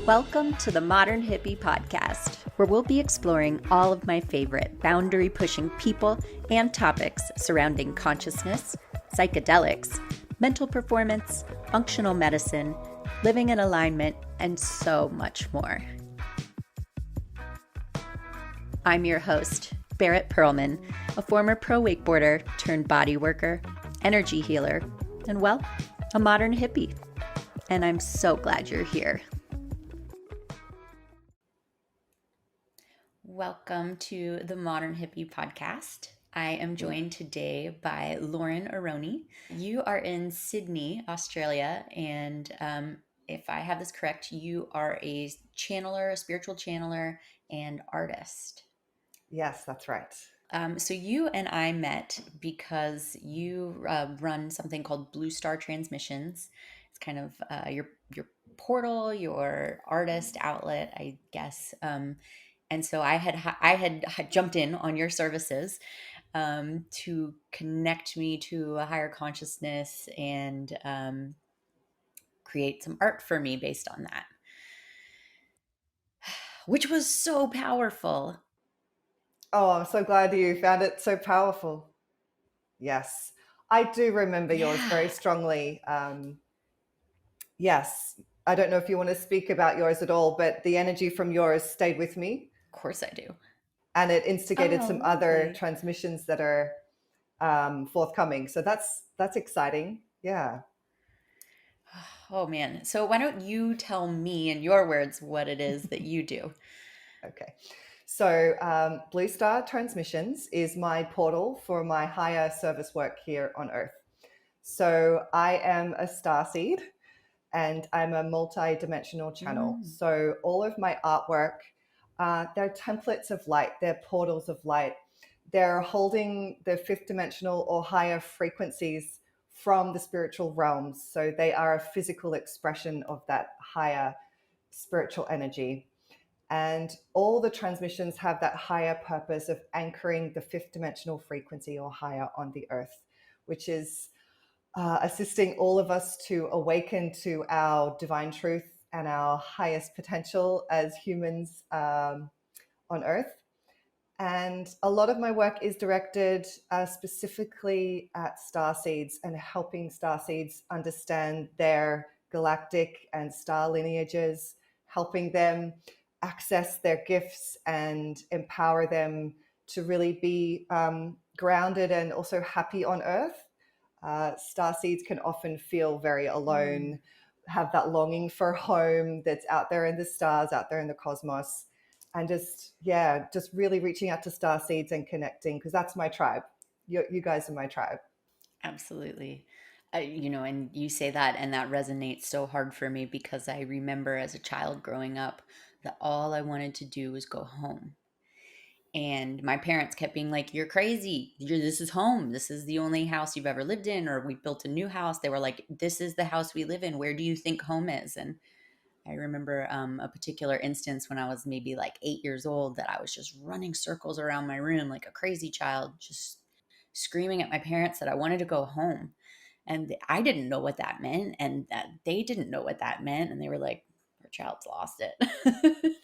Welcome to the Modern Hippie podcast, where we'll be exploring all of my favorite boundary-pushing people and topics surrounding consciousness, psychedelics, mental performance, functional medicine, living in alignment, and so much more. I'm your host, Barrett Perlman, a former pro wakeboarder turned body worker, energy healer, and well, a modern hippie. And I'm so glad you're here. Welcome to the Modern Hippie podcast. I am joined today by Lauren Aroney. You are in Sydney, Australia, and if I have this correct, you are a channeler, a spiritual channeler, and artist. Yes, that's right. So you and I met because you run something called Blue Star Transmissions. It's kind of your portal, your artist outlet, I guess. And so I had jumped in on your services to connect me to a higher consciousness and create some art for me based on that, which was so powerful. Oh, I'm so glad you found it so powerful. Yes, I do remember yours very strongly. Yes, I don't know if you want to speak about yours at all, but the energy from yours stayed with me. Of course I do. And it instigated some other lovely transmissions that are forthcoming. So that's exciting. Yeah. Oh man. So why don't you tell me in your words what it is that you do? Okay. So Blue Star Transmissions is my portal for my higher service work here on Earth. So I am a starseed and I'm a multi-dimensional channel. So all of my artwork, they're templates of light, they're portals of light. They're holding the fifth dimensional or higher frequencies from the spiritual realms. So they are a physical expression of that higher spiritual energy. And all the transmissions have that higher purpose of anchoring the fifth dimensional frequency or higher on the Earth, which is assisting all of us to awaken to our divine truth and our highest potential as humans on Earth. And a lot of my work is directed specifically at starseeds and helping starseeds understand their galactic and star lineages, helping them access their gifts and empower them to really be grounded and also happy on Earth. Starseeds can often feel very alone, have that longing for home that's out there in the stars, out there in the cosmos. And just really reaching out to starseeds and connecting, because that's my tribe. You guys are my tribe. Absolutely. And you say that, and that resonates so hard for me because I remember as a child growing up that all I wanted to do was go home. And my parents kept being like, "You're crazy. This is home. This is the only house you've ever lived in." Or we built a new house. They were like, "This is the house we live in. Where do you think home is?" And I remember a particular instance when I was maybe like 8 years old that I was just running circles around my room like a crazy child, just screaming at my parents that I wanted to go home. And I didn't know what that meant. And that they didn't know what that meant. And they were like, "Our child's lost it."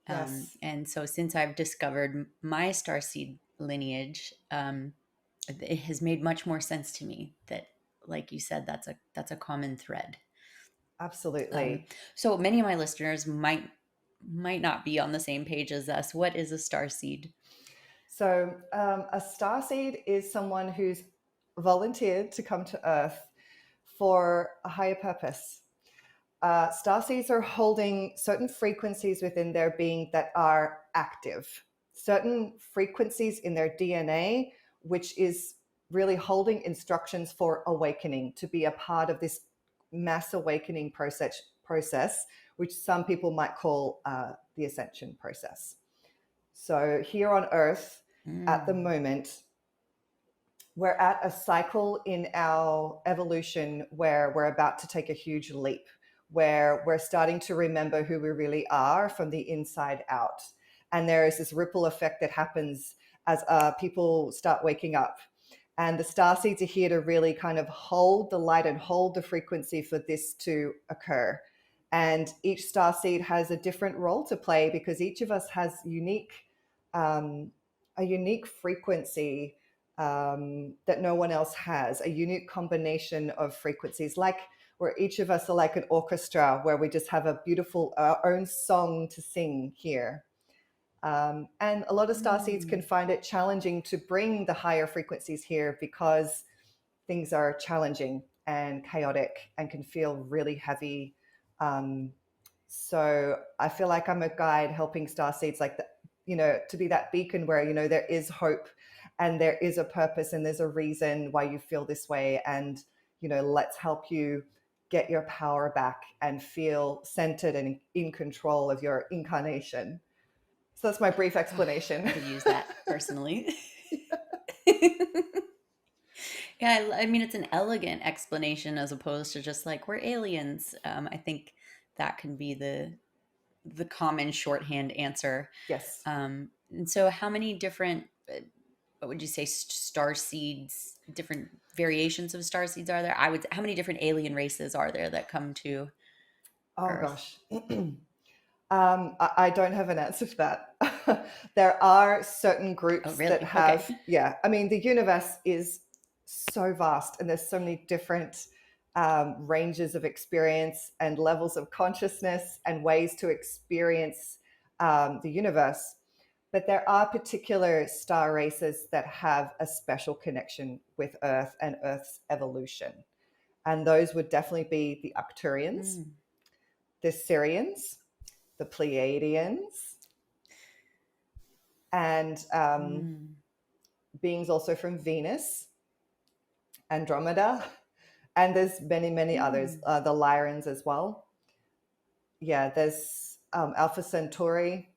Yes. And so since I've discovered my starseed lineage, it has made much more sense to me that, like you said, that's a common thread. Absolutely. So many of my listeners might not be on the same page as us. What is a starseed? So a starseed is someone who's volunteered to come to Earth for a higher purpose. Starseeds are holding certain frequencies within their being that are active, certain frequencies in their DNA, which is really holding instructions for awakening, to be a part of this mass awakening process, which some people might call the ascension process. So here on Earth, at the moment, we're at a cycle in our evolution where we're about to take a huge leap, where we're starting to remember who we really are from the inside out. And there is this ripple effect that happens as people start waking up. And the star seeds are here to really kind of hold the light and hold the frequency for this to occur. And each star seed has a different role to play because each of us has um, a unique frequency that no one else has, a unique combination of frequencies, like where each of us are like an orchestra, where we just have a beautiful our own song to sing here. And a lot of star seeds can Mm. find it challenging to bring the higher frequencies here because things are challenging and chaotic and can feel really heavy. Um, so I feel like I'm a guide helping star seeds like that, to be that beacon where, there is hope and there is a purpose and there's a reason why you feel this way. And, let's help you get your power back and feel centered and in control of your incarnation. So that's my brief explanation. I could use that personally. Yeah, I mean, it's an elegant explanation as opposed to just like we're aliens. I think that can be the common shorthand answer. Yes. And so, how many different, what would you say, star seeds, different variations of star seeds are there? How many different alien races are there that come to Oh Earth? gosh. I don't have an answer for that. There are certain Oh, groups that really? Okay. have, yeah, I mean, the universe is so vast and there's so many different ranges of experience and levels of consciousness and ways to experience the universe. But there are particular star races that have a special connection with Earth and Earth's evolution. And those would definitely be the Arcturians, Mm, the Syrians, the Pleiadians, and mm, beings also from Venus, Andromeda, and there's many, many others, mm. the Lyrans as well. Yeah, there's Alpha Centauri.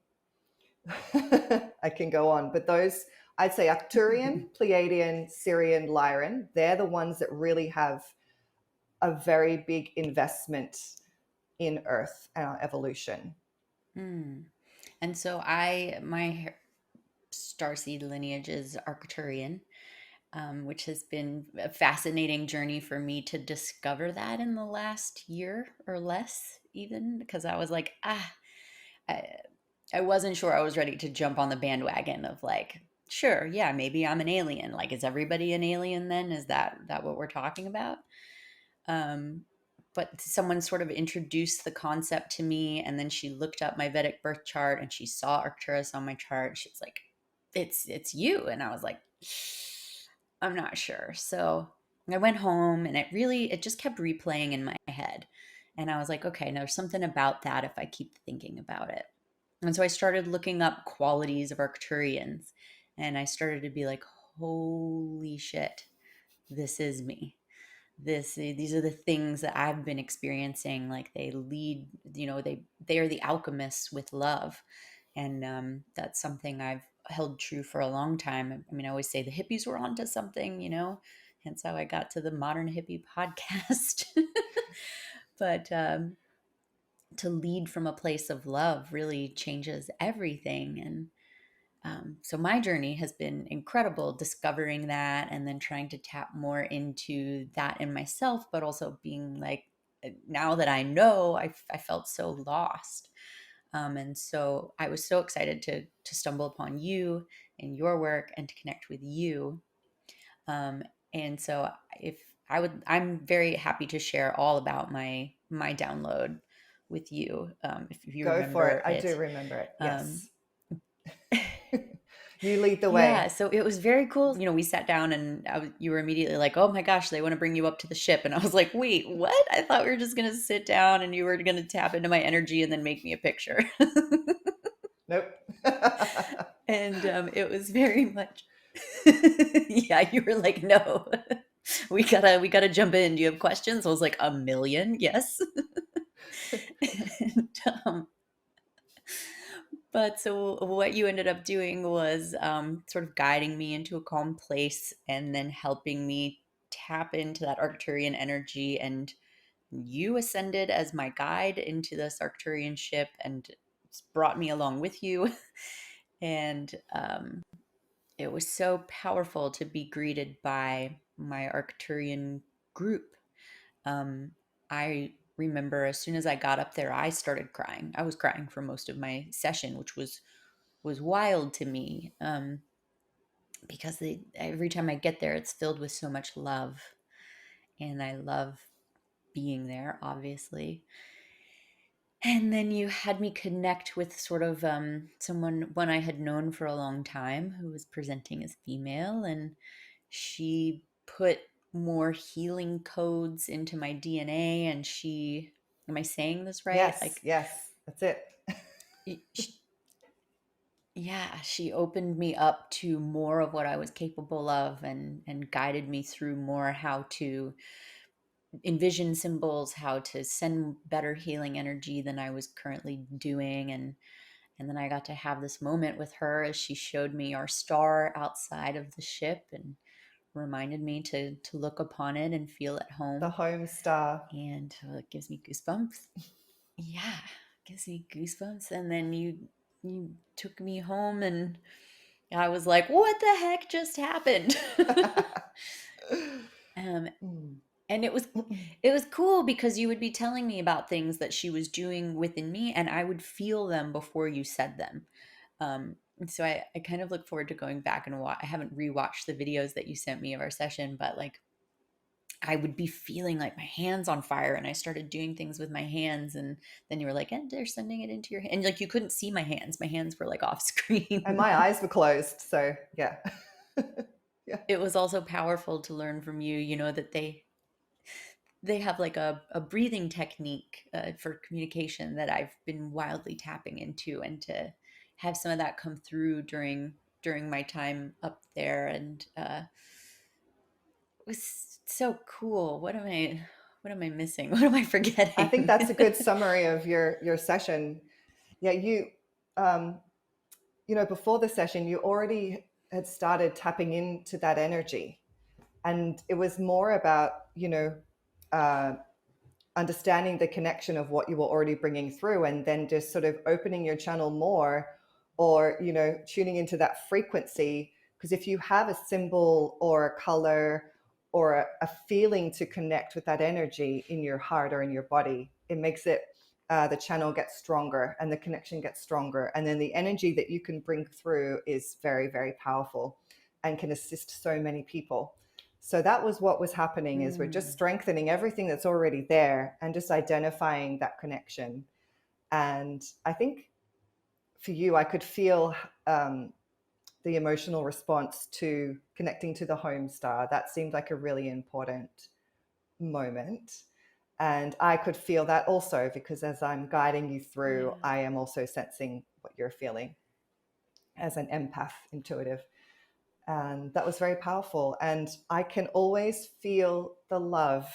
I can go on, but those, I'd say Arcturian, Pleiadian, Syrian, Lyran, they're the ones that really have a very big investment in Earth and our evolution. Mm. And so my starseed lineage is Arcturian, which has been a fascinating journey for me to discover that in the last year or less, even because I was like, I, I wasn't sure I was ready to jump on the bandwagon of like, sure, yeah, maybe I'm an alien. Like, is everybody an alien then? Is that what we're talking about? Um, but someone sort of introduced the concept to me, and then she looked up my Vedic birth chart and she saw Arcturus on my chart. She's like, "It's you," and I was like, "I'm not sure." So I went home, and it just kept replaying in my head, and I was like, "Okay, now there's something about that if I keep thinking about it." And so I started looking up qualities of Arcturians, and I started to be like, "Holy shit, this is me." These are the things that I've been experiencing. Like they lead, they are the alchemists with love, and that's something I've held true for a long time. I mean, I always say the hippies were onto something, hence how I got to the Modern Hippie podcast. But to lead from a place of love really changes everything, and so my journey has been incredible discovering that and then trying to tap more into that in myself, but also being like, now that I know, I felt so lost. And so I was so excited to stumble upon you and your work and to connect with you. Um, and so if I'm very happy to share all about my download with you, if you Go for it. remember I do it. remember it. Um, Yes. You lead the Yeah, way. so it was very cool. We sat down and you were immediately like, "Oh my gosh, they want to bring you up to the ship." And I was like, "Wait, what? I thought we were just going to sit down and you were going to tap into my energy and then make me a picture." Nope. And it was very much Yeah, you were like, "No. We got to jump in. Do you have questions?" I was like, "A million. Yes." And, but so what you ended up doing was sort of guiding me into a calm place and then helping me tap into that Arcturian energy. And you ascended as my guide into this Arcturian ship and brought me along with you. And it was so powerful to be greeted by my Arcturian group. Um, I remember as soon as I got up there, I started crying. I was crying for most of my session, which was wild to me, because every time I get there, it's filled with so much love, and I love being there, obviously. And then you had me connect with sort of one I had known for a long time who was presenting as female, and she put more healing codes into my DNA. And am I saying this right? Yes, Like, yes, that's it. sh yeah, she opened me up to more of what I was capable of, and guided me through more how to envision symbols, how to send better healing energy than I was currently doing. And then I got to have this moment with her as she showed me our star outside of the ship and reminded me to look upon it and feel at The home. home star. And it gives me goosebumps. Yeah, gives me goosebumps. And then you took me home, and I was like, what the heck just happened? um, Mm. and it was cool because you would be telling me about things that she was doing within me, and I would feel them before you said them. And so I kind of look forward to going back and watch. I haven't rewatched the videos that you sent me of our session, but like I would be feeling like my hands on fire, and I started doing things with my hands, and then you were like, and they're sending it into your hand. And like you couldn't see my hands. My hands were like off And my screen. eyes were closed. So, yeah. Yeah. It was also powerful to learn from you, that they have like a breathing technique for communication that I've been wildly tapping into, and to have some of that come through during my time up there. And it was so cool. What am I missing? What am I I think forgetting? that's a good summary of your session. Yeah, um, before the session, you already had started tapping into that energy. And it was more about, uh, understanding the connection of what you were already bringing through, and then just sort of opening your channel more, or tuning into that frequency. Because if you have a symbol or a color or a feeling to connect with that energy in your heart or in your body, it makes it, the channel gets stronger and the connection gets stronger, and then the energy that you can bring through is very, very powerful and can assist so many people. So that was what was happening, is we're just Mm, strengthening everything that's already there and just identifying that connection. And I think for you, I could feel, the emotional response to connecting to the home star. That seemed like a really important moment. And I could feel that also, because as I'm guiding you through, yeah. I am also sensing what you're feeling as an empath, intuitive. And that was very powerful. And I can always feel the love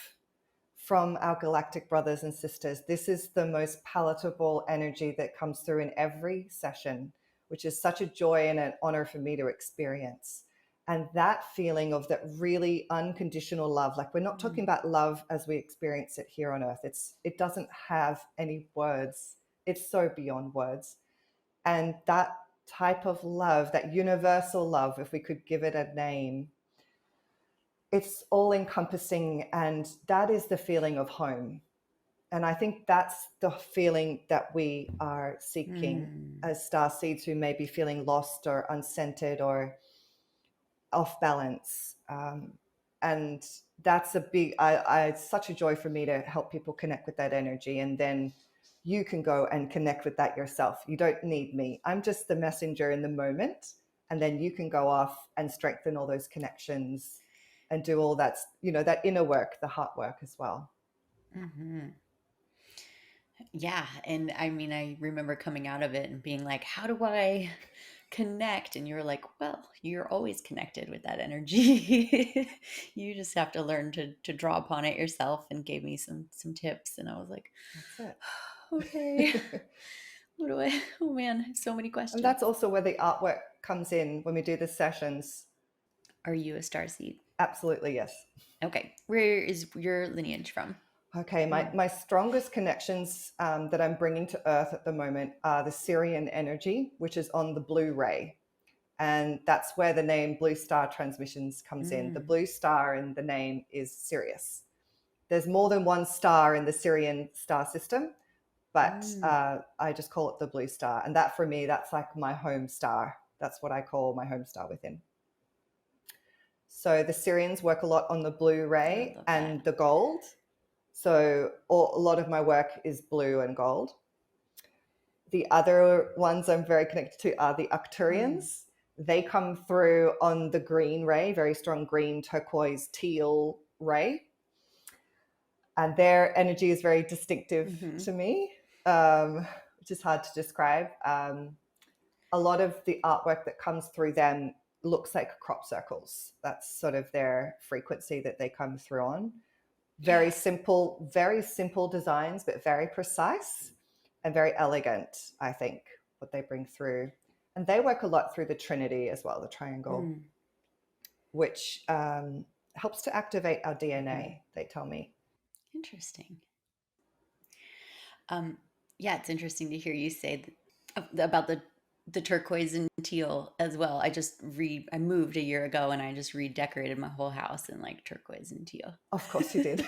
from our galactic brothers and sisters. This is the most palatable energy that comes through in every session, which is such a joy and an honor for me to experience. And that feeling of that really unconditional love, like we're not talking Mm, about love as we experience it here on earth. It doesn't have any words. It's so beyond words. And that type of love, that universal love, if we could give it a name, it's all encompassing, and that is the feeling of home. And I think that's the feeling that we are seeking mm, as star seeds who may be feeling lost or uncentered or off balance. And that's a big, it's such a joy for me to help people connect with that energy. And then you can go and connect with that yourself. You don't need me. I'm just the messenger in the moment. And then you can go off and strengthen all those connections and do all that, that inner work, the heart work as well. mhm. Yeah, and I mean, I remember coming out of it and being like, how do I connect? And you were like, well, you're always connected with that energy. You just have to learn to draw upon it yourself, and gave me some tips. And I was like, That's okay, it. what do I, oh man, I have so many And questions. that's also where the artwork comes in when we do the sessions. Are you a starseed? Absolutely, yes. Okay, where is your lineage from? Okay, my, Or my strongest connections, that I'm bringing to Earth at the moment are the Syrian energy, which is on the blue ray. And that's where the name Blue Star Transmissions comes in. The Mm. blue star in the name is Sirius. There's more than one star in the Sirian star system, but Mm. I just call it the blue star. And that for me, that's like my home star. That's what I call my home star within. So the Syrians work a lot on the blue I ray love that. and the gold. So a lot of my work is blue and gold. The other ones I'm very connected to are the Mm. Arcturians. They come through on the green ray, very strong green, turquoise, teal ray. And their energy is very distinctive Mm-hmm. to me, which is hard to describe. A lot of the artwork that comes through them looks like crop circles. That's sort of their frequency that they come through on. Very Yes. simple designs, but very precise and very elegant, I think, what they bring through. And they work a lot through the Trinity as well, the triangle, Mm. which helps to activate our Mm-hmm. DNA, they tell me. Interesting. Um, yeah, it's interesting to hear you say about the turquoise and teal as well. I moved a year ago and I just redecorated my whole house in like turquoise and teal. Of course you did.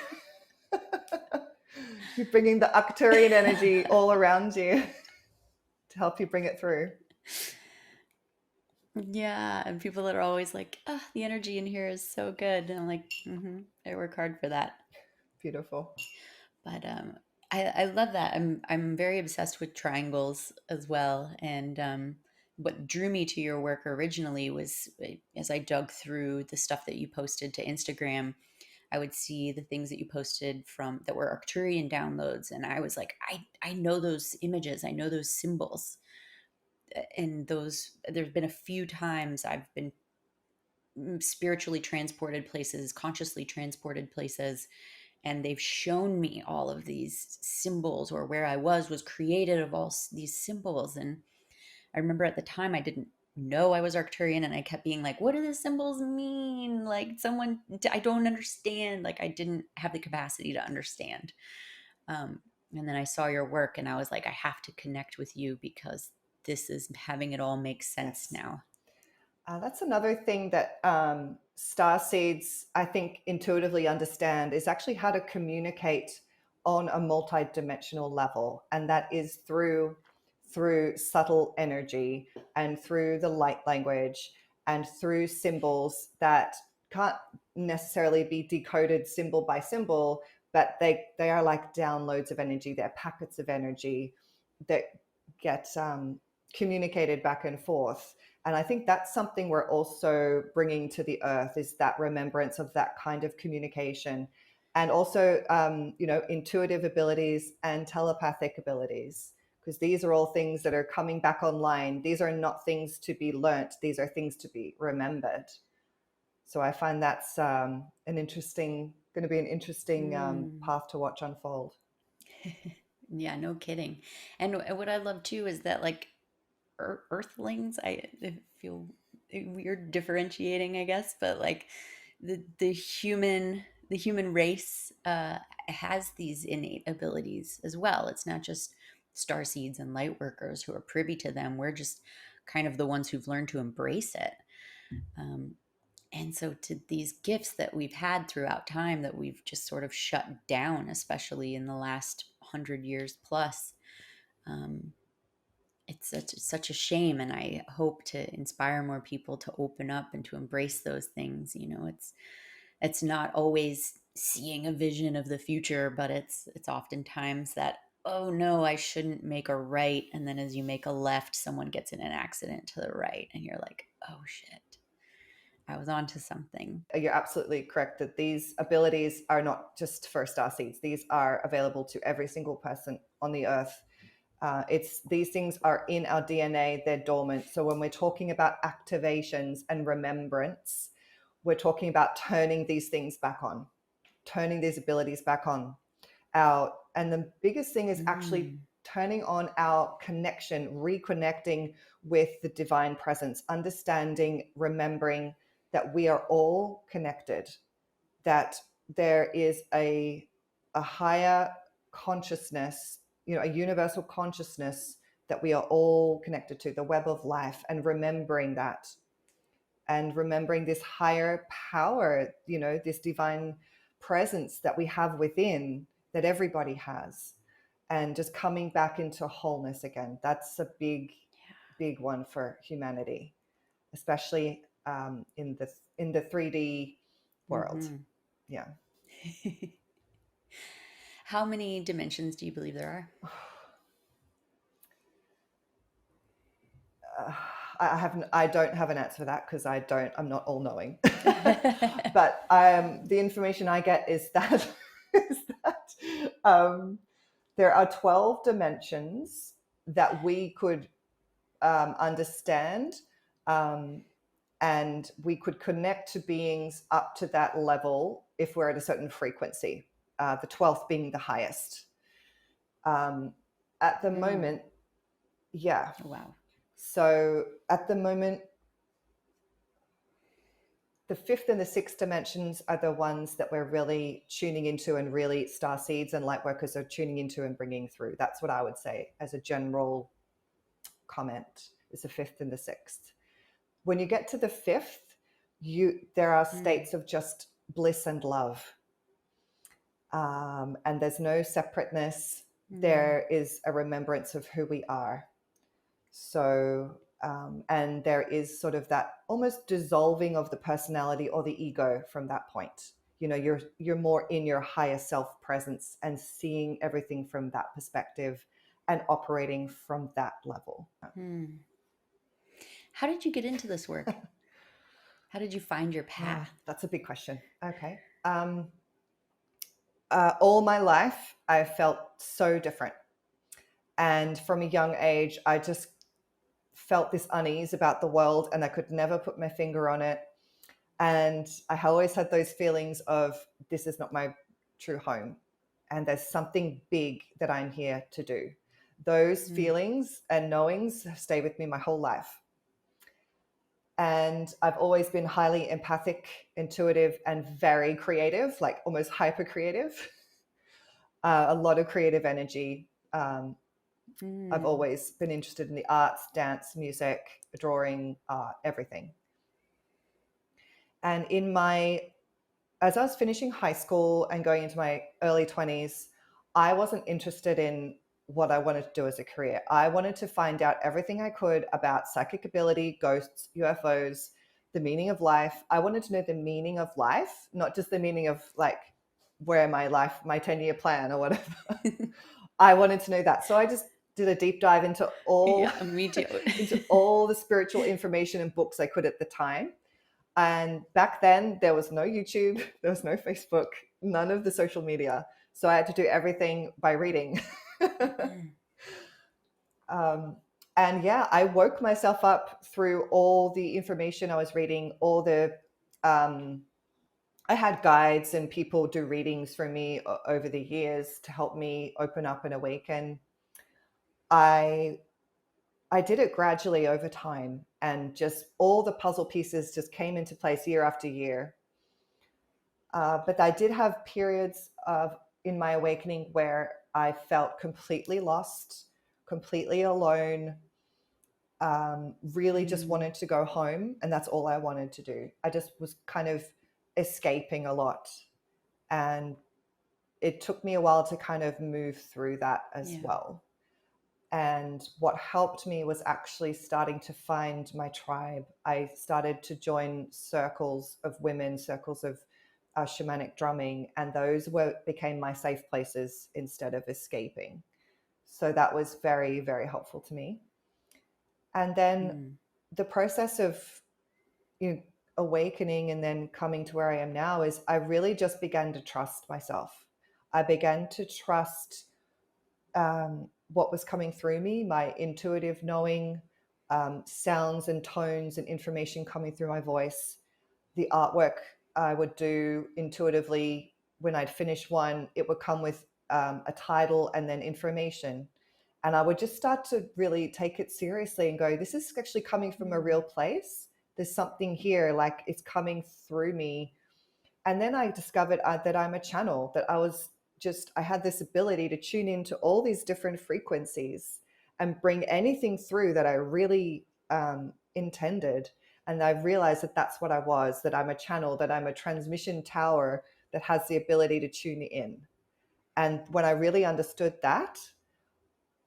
You're bringing the Arcturian energy all around you to help you bring it through. Yeah, and people that are always like, "Oh, the energy in here is so good," and I'm like, I work hard for that. Beautiful. But I love that. I'm very obsessed with triangles as well. And what drew me to your work originally was as I dug through the stuff that you posted to Instagram, I would see the things that you posted from that were Arcturian downloads, and I was like, I know those images, I know those symbols, and those. There's been a few times I've been spiritually transported places, consciously transported places, and they've shown me all of these symbols, or where I was created of all these symbols. And I remember at the time I didn't know I was Arcturian, and I kept being like, what do the symbols mean? Like, someone, I don't understand. Like, I didn't have the capacity to understand. um, and then I saw your work and I was like, I have to connect with you because this is having it all make sense Yes. now. That's another thing that star seeds, I think, intuitively understand is actually how to communicate on a multi-dimensional level, and that is through subtle energy and through the light language and through symbols that can't necessarily be decoded symbol by symbol, but they are like downloads of energy. They're packets of energy that get communicated back and forth. And I think that's something we're also bringing to the earth, is that remembrance of that kind of communication, and also intuitive abilities and telepathic abilities, because these are all things that are coming back online. These are not things to be learnt, these are things to be remembered. So I find that's going to be an interesting Mm. path to watch unfold. Yeah, no kidding. And what I love too is that like earthlings, I feel weird differentiating, I guess, but like the human race has these innate abilities as well. It's not just starseeds and light workers who are privy to them. We're just kind of the ones who've learned to embrace it. Um, and so to these gifts that we've had throughout time that we've just sort of shut down, especially in the last 100 years plus, um, it's such a shame. And I hope to inspire more people to open up and to embrace those things. It's not always seeing a vision of the future, but it's oftentimes that, oh no, I shouldn't make a right, and then as you make a left, someone gets in an accident to the right, and you're like, oh shit, I was onto something. You're absolutely correct that these abilities are not just for star seeds. These are available to every single person on the earth. It's these things are in our DNA, they're dormant. So when we're talking about activations and remembrance, we're talking about turning these things back on, turning these abilities back on. And the biggest thing is actually Mm. turning on our connection, reconnecting with the divine presence, understanding, remembering that we are all connected, that there is a higher consciousness, a universal consciousness that we are all connected to, the web of life, and remembering that, and remembering this higher power, this divine presence that we have within, that everybody has, and just coming back into wholeness again. That's a big, big one for humanity, especially in the 3D world. Hmm. Yeah. How many dimensions do you believe there uh, I don't have an answer for that, because I'm not all knowing. are? But the information I get is that is that there are 12 dimensions that we could understand, and we could connect to beings up to that level if we're at a certain frequency, the 12th being the highest. At the Mm. moment, yeah. Wow. So at the moment, the fifth and the sixth dimensions are the ones that we're really tuning into, and really star seeds and light workers are tuning into and bringing through. That's what I would say as a general comment, is the fifth and the sixth. When you get to the fifth, there are Mm. states of just bliss and love, and there's no separateness. Mm. There is a remembrance of who we are. So, and there is sort of that almost dissolving of the personality or the ego from that point. You're more in your higher self presence and seeing everything from that perspective and operating from that level. Mm. How did you get into this work? How did you find your path? That's a big question. Okay. All my life, I felt so different. And from a young age, I just felt this unease about the world, and I could never put my finger on it. And I always had those feelings of, this is not my true home, and there's something big that I'm here to do. Those Mm. feelings and knowings have stayed with me my whole life. And I've always been highly empathic, intuitive, and very creative, like almost hyper creative. A lot of creative energy. I've Mm. always been interested in the arts, dance, music, drawing, art, everything. And as I was finishing high school and going into my early 20s, I wasn't interested in what I wanted to do as a career. I wanted to find out everything I could about psychic ability, ghosts, UFOs, the meaning of life. I wanted to know the meaning of life, not just the meaning of like where my 10-year plan or whatever. I wanted to know that. So I just did a deep dive into all Yeah, me too. into all the spiritual information and books I could at the time. And back then, there was no YouTube, there was no Facebook, none of the social media. So I had to do everything by reading. Mm. um, and yeah, I woke myself up through all the information I was reading, I had guides and people do readings for me over the years to help me open up and awaken. I I did it gradually over time, and just all the puzzle pieces just came into place year after year. But I did have periods in my awakening where I felt completely lost, completely alone, really just Mm. wanted to go home. And that's all I wanted to do. I just was kind of escaping a lot. And it took me a while to kind of move through that as Yeah. well. And what helped me was actually starting to find my tribe. I started to join circles of women, circles of shamanic drumming, and those became my safe places instead of escaping. So that was very, very helpful to me. And then Mm. the process of you know, awakening and then coming to where I am now is I really just began to trust myself. I began to trust what was coming through me, my intuitive knowing, sounds and tones and information coming through my voice, the artwork I would do intuitively. When I'd finish one, it would come with a title and then information. And I would just start to really take it seriously and go, this is actually coming from a Mm. real place. There's something here, like it's coming through me. And then I discovered that I'm a channel, that I had this ability to tune into all these different frequencies and bring anything through that I really intended. And I realized that that's what I was, that I'm a channel, that I'm a transmission tower that has the ability to tune in. And when I really understood that,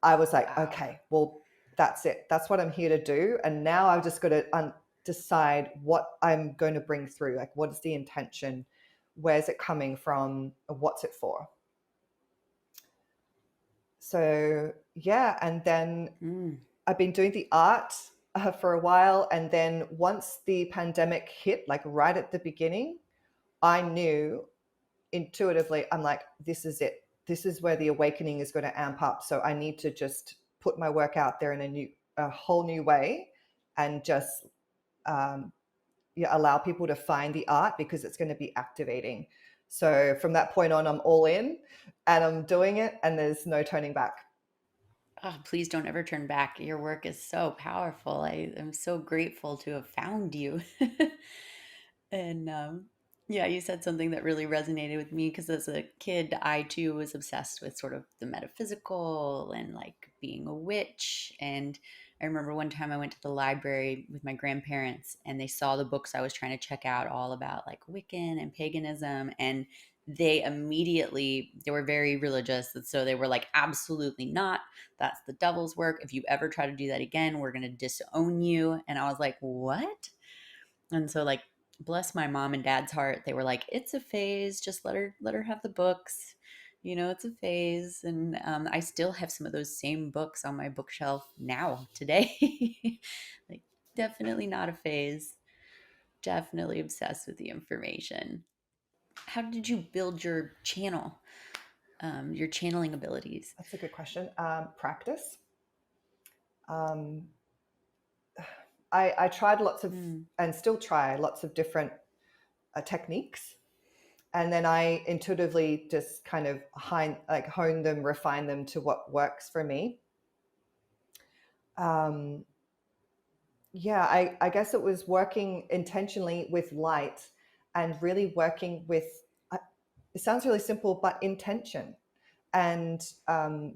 I was like, Wow. okay, well, that's it. That's what I'm here to do. And now I've just got to decide what I'm going to bring through. Like, what is the intention? Where's it coming from? What's it for? So, yeah. And then Mm. I've been doing the art for a while. And then once the pandemic hit, like right at the beginning, I knew intuitively, I'm like, this is it. This is where the awakening is going to amp up. So I need to just put my work out there in a whole new way, and just um, yeah, allow people to find the art, because it's going to be activating. So from that point on, I'm all in and I'm doing it, and there's no turning back. Oh, please don't ever turn back. Your work is so powerful. I am so grateful to have found you. And yeah, you said something that really resonated with me because as a kid, I too was obsessed with sort of the metaphysical and like being a witch. And I remember one time I went to the library with my grandparents and they saw the books I was trying to check out all about like Wiccan and paganism. And they were very religious. And so they were like, absolutely not. That's the devil's work. If you ever try to do that again, we're going to disown you. And I was like, what? And so like bless my mom and dad's heart, they were like, it's a phase, just let her have the books. You know, it's a phase. And I still have some of those same books on my bookshelf now today. Like definitely not a phase. Definitely obsessed with the information. How did you build your channel, your channeling abilities? That's a good question. Practice. Um, I tried lots of, Mm, and still try lots of different techniques, and then I intuitively just kind of hone them, refine them to what works for me. Um, yeah, I guess it was working intentionally with light, and really working with. It sounds really simple, but intention, and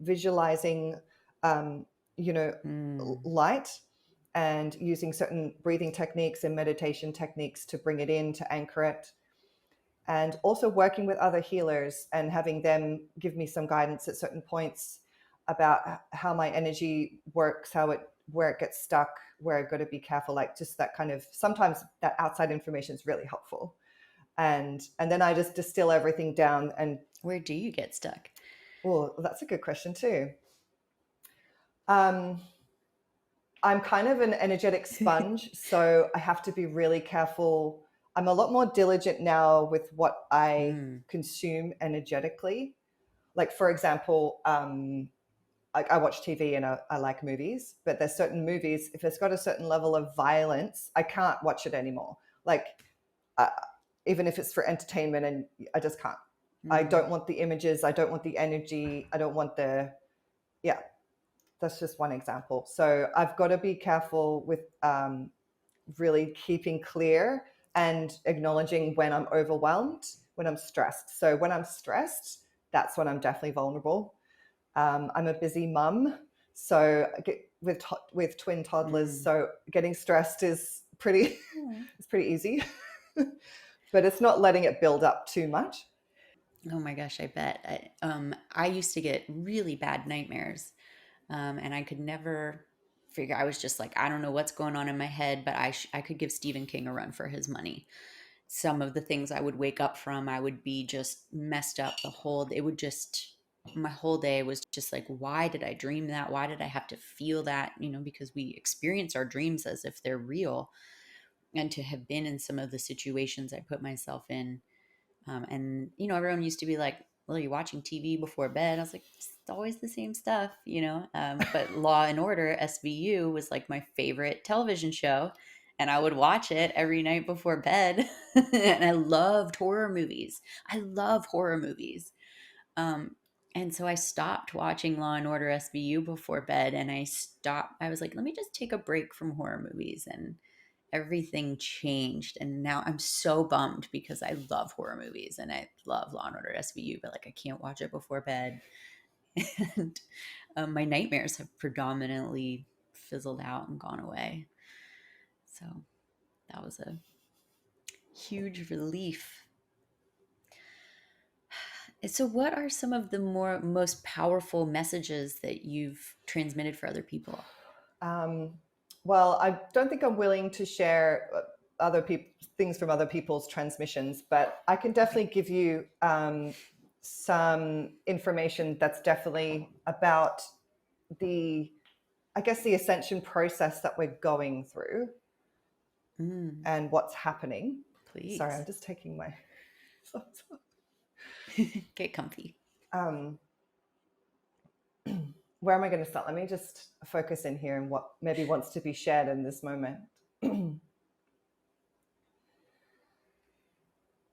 visualizing, um, you know, mm, light, and using certain breathing techniques and meditation techniques to bring it in, to anchor it, and also working with other healers and having them give me some guidance at certain points about how my energy works, where it gets stuck, where I've got to be careful, like just that kind of, sometimes that outside information is really helpful. And then I just distill everything down. And where do you get stuck? oh, that's a good question too. um I'm kind of an energetic sponge, so I have to be really careful. I'm a lot more diligent now with what I Mm, consume energetically. Like, for example, I watch TV, and I like movies, but there's certain movies, if it's got a certain level of violence, I can't watch it anymore. Like, uh, even if it's for entertainment, and I just can't. I mm. don't want the images. I don't want the energy. I don't want the, yeah, that's just one example. So I've got to be careful with really keeping clear and acknowledging when I'm overwhelmed, when I'm stressed. So when I'm stressed, that's when I'm definitely vulnerable. I'm a busy mum, so with twin toddlers, Mm. so getting stressed is pretty Oh. it's pretty easy, but it's not letting it build up too much. Oh my gosh, I bet. I used to get really bad nightmares, and I could never figure. I was just like, I don't know what's going on in my head, but I could give Stephen King a run for his money. Some of the things I would wake up from, I would be just messed up. It would just my whole day was just like, why did I dream that? Why did I have to feel that? You know, because we experience our dreams as if they're real, and to have been in some of the situations I put myself in. And you know, everyone used to be like, "Well, you're watching TV before bed." I was like, "It's always the same stuff," you know. But Law and Order (SVU) was like my favorite television show, and I would watch it every night before bed. And I loved horror movies. I love horror movies. Um, and so I stopped watching Law and Order (SVU) before bed, and I stopped. I was like, "Let me just take a break from horror movies," and everything changed. And now I'm so bummed because I love horror movies and I love Law and Order SVU, but like I can't watch it before bed. And my nightmares have predominantly fizzled out and gone away. So that was a huge relief. So, what are some of the most powerful messages that you've transmitted for other people? Um, well, I don't think I'm willing to share other people things from other people's transmissions, but I can Okay. definitely give you some information that's definitely about the, I guess, the ascension process that we're going through Mm, and what's happening. Sorry, I'm please just taking my get comfy. um, where am I going to start? Let me just focus in here and what maybe wants to be shared in this moment.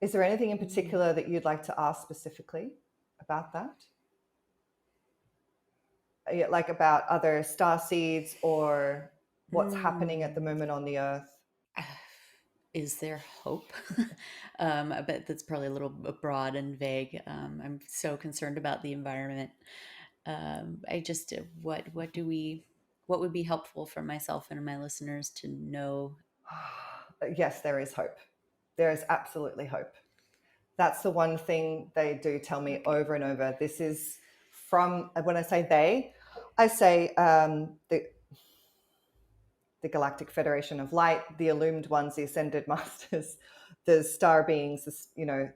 Is there anything in Mm, particular that you'd like to ask specifically about that? Like about other star seeds or what's happening at the mm. moment on the earth? Is there hope? I bet that's probably a little broad and vague. I'm so concerned about the environment. I just, what would be helpful for myself and my listeners to know? Yes, there is hope. There is absolutely hope. That's the one thing they do tell me Okay. over and over. This is from, when I say they, I say the Galactic Federation of Light, the illumined ones, the ascended masters, the star beings,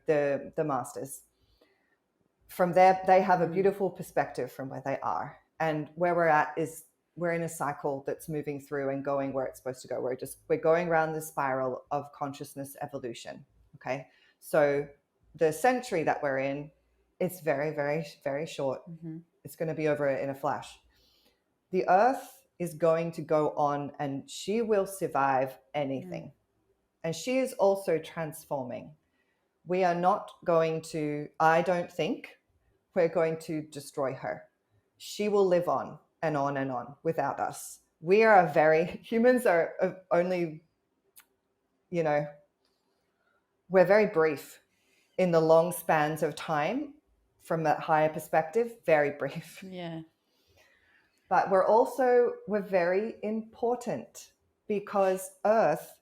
the masters. From there, they have a Mm, beautiful perspective from where they are. And where we're at is we're in a cycle that's moving through and going where it's supposed to go. We're going around the spiral of consciousness evolution. Okay. So the century that we're in, it's very, very, very short. hmm It's going to be over in a flash. The earth is going to go on and she will survive mm, anything. And she is also transforming. We are not going to, I don't think, we're going to destroy her. She will live on and on and on without us. We are humans are only, you know, we're very brief in the long spans of time from that higher perspective, very brief. yeah. But we're very important because Earth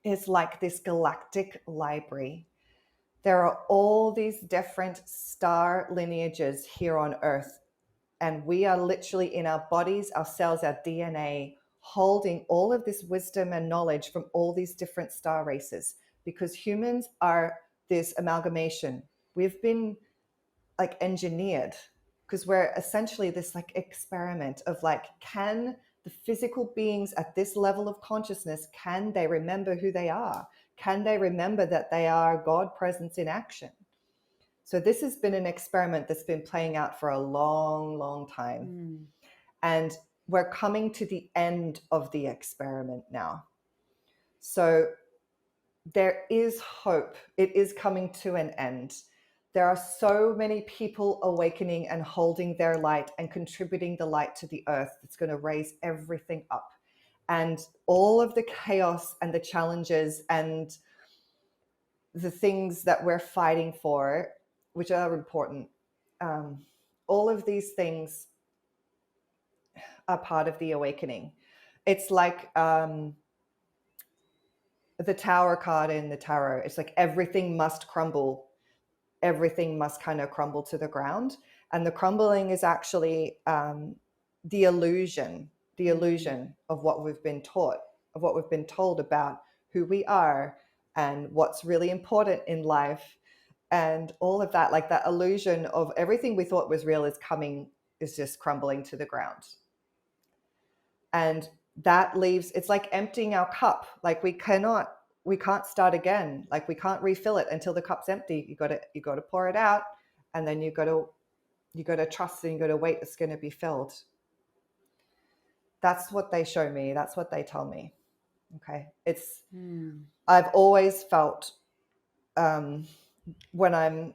is like this galactic library. There are all these different star lineages here on Earth, and we are literally in our bodies, our cells, our DNA, holding all of this wisdom and knowledge from all these different star races because humans are this amalgamation. We've been like engineered because we're essentially this like experiment of like, can the physical beings at this level of consciousness, can they remember who they are? Can they remember that they are God presence in action? So this has been an experiment that's been playing out for a long, long time. Mm, And we're coming to the end of the experiment now. So there is hope. It is coming to an end. There are so many people awakening and holding their light and contributing the light to the earth that's going to raise everything up. And all of the chaos and the challenges and the things that we're fighting for, which are important, um, all of these things are part of the awakening. It's like the tower card in the tarot. It's like everything must crumble. Everything must kind of crumble to the ground. And the crumbling is actually the illusion, the mm, illusion of what we've been taught, of what we've been told about who we are and what's really important in life and all of that. Like that illusion of everything we thought was real is just crumbling to the ground. And that leaves, it's like emptying our cup. Like we can't start again. Like we can't refill it until the cup's empty. You got to pour it out, and then you got to trust and you got to wait. It's going to be filled. That's what they show me. That's what they tell me. Okay, mm, I've always felt um, when I'm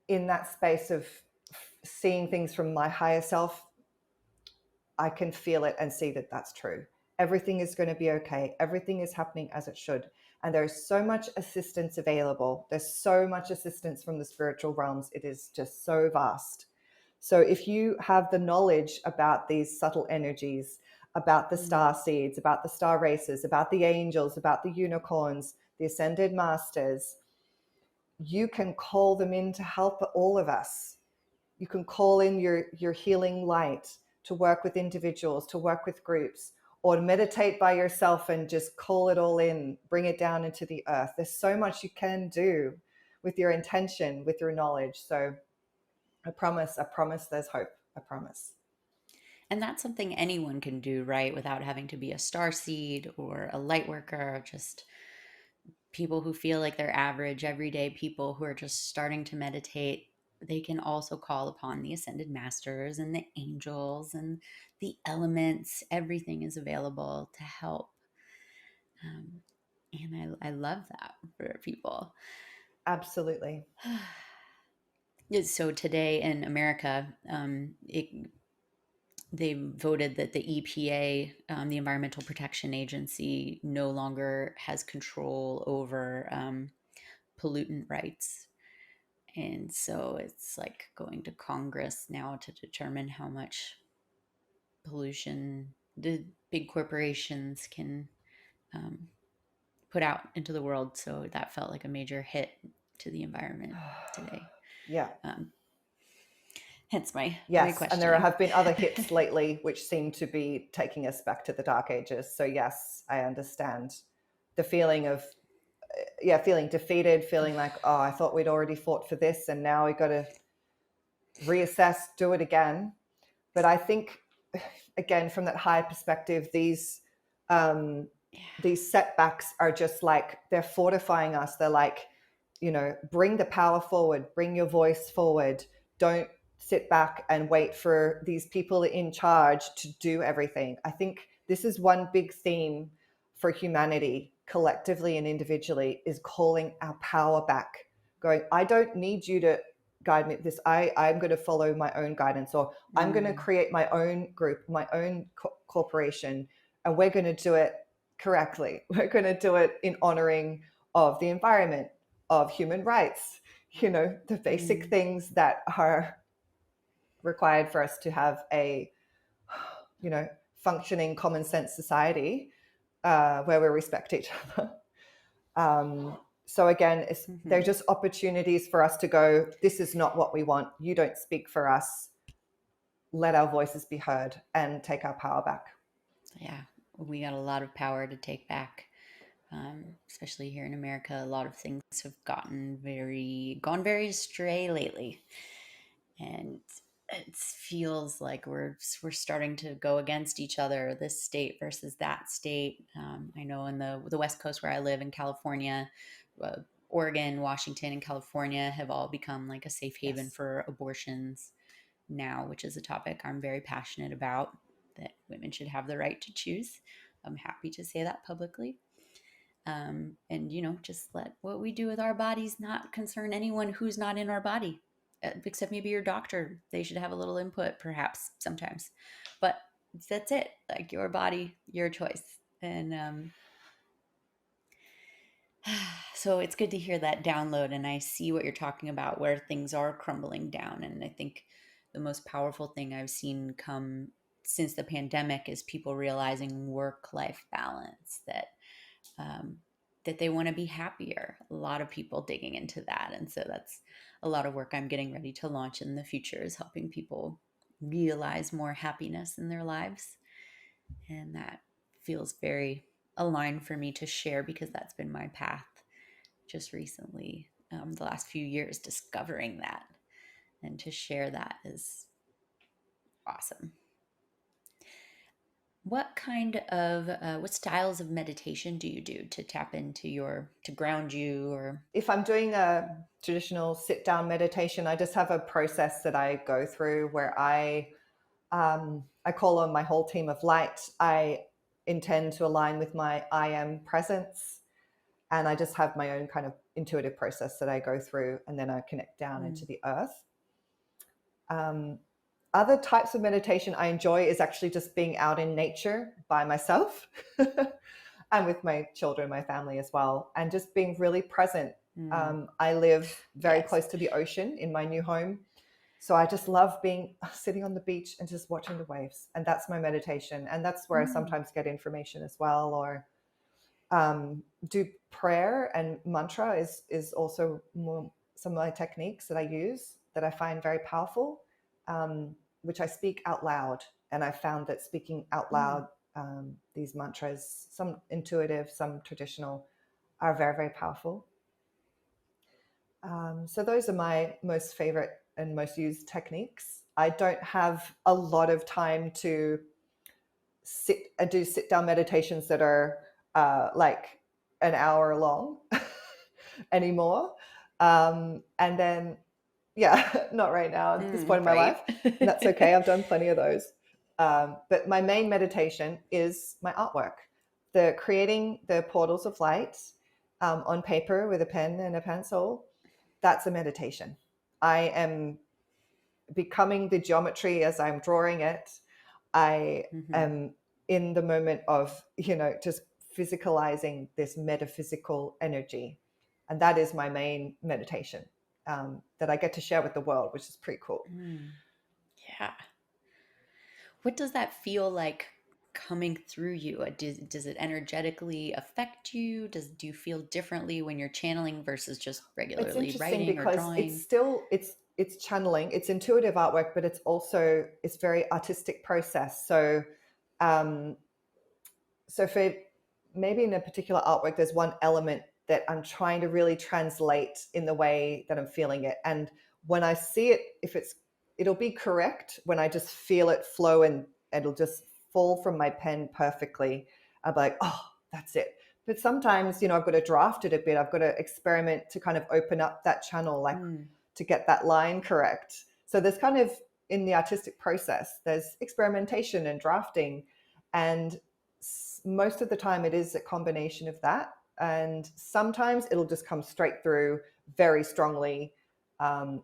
in that space of seeing things from my higher self, I can feel it and see that that's true. Everything is going to be okay. Everything is happening as it should. And there's so much assistance available. There's so much assistance from the spiritual realms. It is just so vast. So if you have the knowledge about these subtle energies, about the Mm. star seeds, about the star races, about the angels, about the unicorns, the ascended masters, you can call them in to help all of us. You can call in your healing light to work with individuals, to work with groups, or to meditate by yourself and just call it all in, bring it down into the earth. There's so much you can do with your intention, with your knowledge. So I promise there's hope. I promise. And that's something anyone can do, right? Without having to be a star seed or a light worker, or just people who feel like they're average, everyday people who are just starting to meditate. They can also call upon the ascended masters and the angels and the elements. Everything is available to help. And I love that for people. Absolutely. So today in America, they voted that the EPA, the Environmental Protection Agency, no longer has control over pollutant rights. And so it's like going to Congress now to determine how much pollution the big corporations can um, put out into the world. So that felt like a major hit to the environment today. Yeah. Um, Hence my Yes, and there questioning. have been other hits lately which seem to be taking us back to the dark ages. So yes, I understand the feeling of feeling defeated, feeling like, oh, I thought we'd already fought for this and now we got to reassess, do it again. But I think again from that higher perspective, um Yeah. these setbacks are just like they're fortifying us. They're like, bring the power forward, bring your voice forward. Don't sit back and wait for these people in charge to do everything. I think this is one big theme for humanity collectively and individually, is calling our power back, going, I don't need you to guide me this. I'm going to follow my own guidance, or I'm going to Mm, create my own group, my own corporation, and we're going to do it correctly. We're going to do it in honoring of the environment, of human rights, the basic mm, things that are required for us to have a, functioning common sense society where we respect each other. So again, they're mhm. just opportunities for us to go, this is not what we want. You don't speak for us. Let our voices be heard and take our power back. Yeah, we got a lot of power to take back. Especially here in America, a lot of things have gone very astray lately, and it feels like we're starting to go against each other. This state versus that state. I know in the West Coast where I live in California, uh, Oregon, Washington, and California have all become like a safe haven Yes. for abortions now, which is a topic I'm very passionate about. That women should have the right to choose. I'm happy to say that publicly. And just let what we do with our bodies not concern anyone who's not in our body, except maybe your doctor. They should have a little input perhaps sometimes, but that's it. Like, your body, your choice. And so it's good to hear that download, and I see what you're talking about, where things are crumbling down. And I think the most powerful thing I've seen come since the pandemic is people realizing work life balance, um, that they want to be happier. A lot of people digging into that. And so that's a lot of work I'm getting ready to launch in the future, is helping people realize more happiness in their lives. And that feels very aligned for me to share, because that's been my path just recently, the last few years, discovering that. And to share that is awesome. What styles of meditation do you do to tap into to ground you, or If I'm doing a traditional sit down meditation, I just have a process that I go through where I call on my whole team of light. I intend to align with my I am presence, and I just have my own kind of intuitive process that I go through, and then I connect down into mm, the earth. Um, Other types of meditation I enjoy is actually just being out in nature by myself and with my children, my family as well, and just being really present. mm, I live very yes. close to the ocean in my new home. So I just love being sitting on the beach and just watching the waves. And that's my meditation. And that's where I Mm. sometimes get information as well, or do prayer and mantra is also more, some of my techniques that I use that I find very powerful, which I speak out loud. And I found that speaking out Mm. loud, these mantras, some intuitive, some traditional, are very, very powerful. So those are my most favorite and most used techniques. I don't have a lot of time to sit down meditations that are like an hour long anymore. And then, yeah, not right now at this point in my life. Right. And that's okay. I've done plenty of those. But my main meditation is my artwork, the creating the portals of light on paper with a pen and a pencil. That's a meditation. I am becoming the geometry as I'm drawing it. I Hmm. am in the moment of, just physicalizing this metaphysical energy. And that is my main meditation, that I get to share with the world, which is pretty cool. Mm. Yeah. What does that feel like coming through you? Does it energetically affect you? Do you feel differently when you're channeling versus just It's regularly interesting writing or because it's drawing? still it's channeling, it's intuitive artwork, but it's very artistic process. Um, so for maybe in a particular artwork, there's one element that I'm trying to really translate in the way that I'm feeling it. And when I see it, it'll be correct when I just feel it flow and it'll just fall from my pen perfectly. I'm like, oh, that's it. But sometimes, I've got to draft it a bit. I've got to experiment to kind of open up that channel, like Mm. to get that line correct. So there's kind of in the artistic process, there's experimentation and drafting. And most of the time it is a combination of that, and sometimes it'll just come straight through very strongly.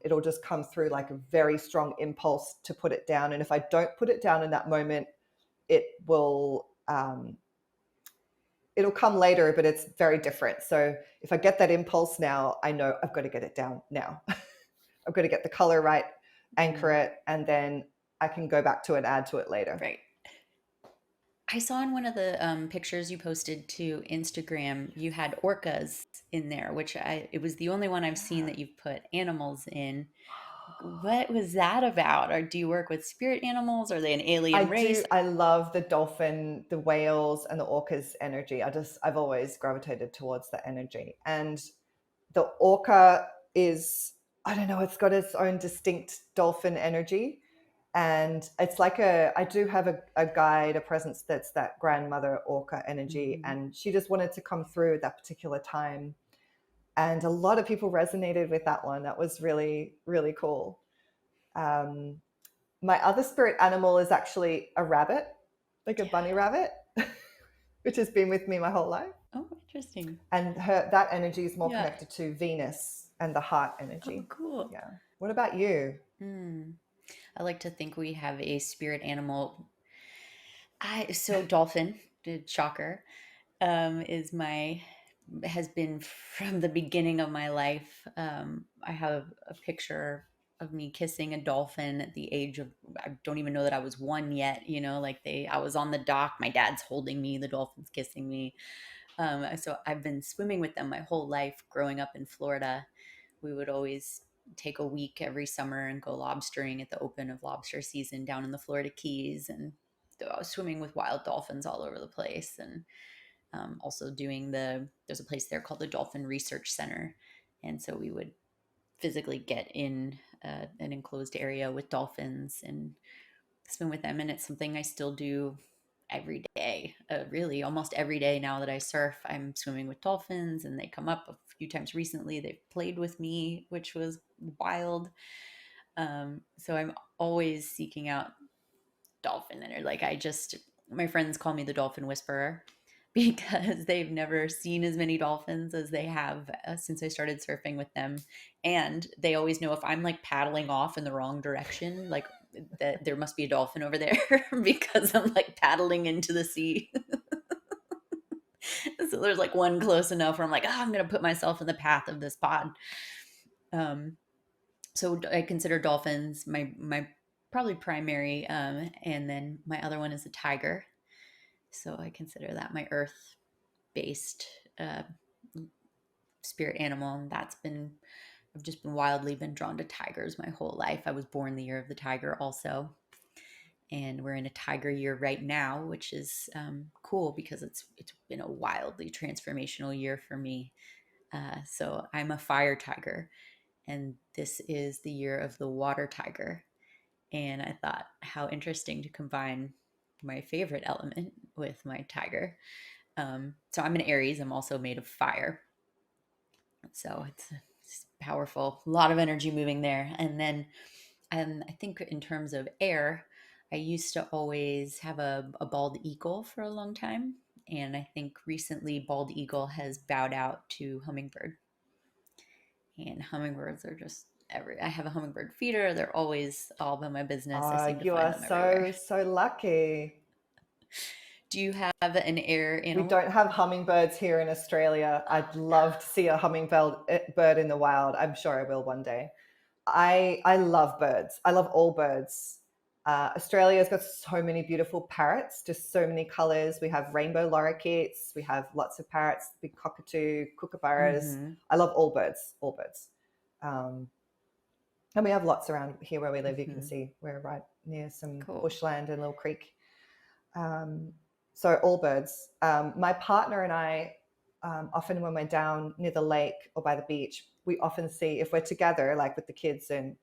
It'll just come through like a very strong impulse to put it down, and if I don't put it down in that moment, it will it'll come later, but it's very different. So if I get that impulse now, I know I've got to get it down now. I've got to get the color right, anchor Mm. it, and then I can go back to and add to it later. Right. I saw in one of the pictures you posted to Instagram, you had orcas in there, which it was the only one I've seen Yeah. that you've put animals in. What was that about? Or do you work with spirit animals? Are they an I alien race? do. I love the dolphin, the whales, and the orcas energy. I've always gravitated towards the energy. And the orca is, I don't know, it's got its own distinct dolphin energy. And it's like I do have a guide, a presence that's that grandmother orca energy. Hmm. And she just wanted to come through at that particular time. And a lot of people resonated with that one. That was really, really cool. Um, my other spirit animal is actually a rabbit, like a bunny rabbit, which has been with me my whole life. Oh, interesting. And that energy is more Yeah. connected to Venus and the heart Oh, energy. cool. Yeah. What about you? Hmm. I like to think we have a spirit animal. So dolphin, shocker, is my has been from the beginning of my life. I have a picture of me kissing a dolphin at the age of, I don't even know that I was one yet. I was on the dock. My dad's holding me. The dolphin's kissing me. So I've been swimming with them my whole life. Growing up in Florida, we would always take a week every summer and go lobstering at the open of lobster season down in the Florida Keys, and I was swimming with wild dolphins all over the place. And also there's a place there called the Dolphin Research Center. And so we would physically get in an enclosed area with dolphins and swim with them. And it's something I still do every day, really almost every day now that I surf. I'm swimming with dolphins, and they come up a few times recently. They've played with me, which was wild. So I'm always seeking out dolphin, and my friends call me the dolphin whisperer because they've never seen as many dolphins as they have since I started surfing with them. And they always know if I'm like paddling off in the wrong direction, like that there must be a dolphin over there because I'm like paddling into the sea. So there's like one close enough where I'm like, oh, I'm going to put myself in the path of this pod. Um, So I consider dolphins my probably primary, and then my other one is a tiger. So I consider that my earth based uh, spirit animal, and that's been I've just been wildly been drawn to tigers my whole life. I was born the year of the tiger, also, and we're in a tiger year right now, which is cool because it's been a wildly transformational year for me. So I'm a fire tiger, and this is the year of the water tiger. And I thought, how interesting to combine my favorite element with my tiger. So I'm an Aries. I'm also made of fire. So it's powerful. A lot of energy moving there. And then I think in terms of air, I used to always have a bald eagle for a long time. And I think recently bald eagle has bowed out to hummingbird. And hummingbirds are just I have a hummingbird feeder. They're always all about my business. I seem to You find are them everywhere. so lucky. Do you have an air We animal? don't have hummingbirds here in Australia. I'd love to see a hummingbird bird in the wild. I'm sure I will one day. I love birds. I love all birds. Australia's got so many beautiful parrots, just so many colors. We have rainbow lorikeets. We have lots of parrots, big cockatoo, kookaburras. Mm-hmm. I love all birds, all birds. Um, and we have lots around here where we live. You can Mm-hmm. see we're right near some Cool. bushland and a little creek. Um, so all birds. My partner and I, often when we're down near the lake or by the beach, we often see, if we're together, like with the kids, and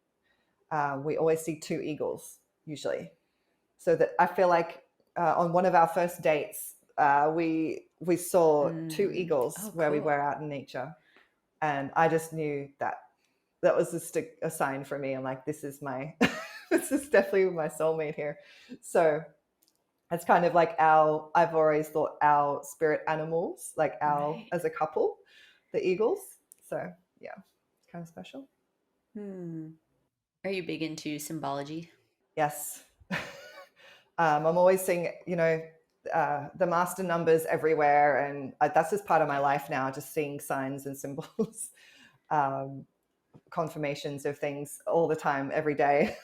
we always see two eagles usually. So that I feel like on one of our first dates, we saw two Mm. eagles Oh, where we cool. were out in nature, and I just knew that that was just a sign for me. I'm like, this is my, this is definitely my soulmate here. So it's kind of like I've always thought our spirit animals, like our, Right. as a couple, the eagles. So yeah, it's kind of special. Hmm. Are you big into symbology? Yes. I'm always seeing, the master numbers everywhere. And that's just part of my life now, just seeing signs and symbols, um, confirmations of things all the time, every day.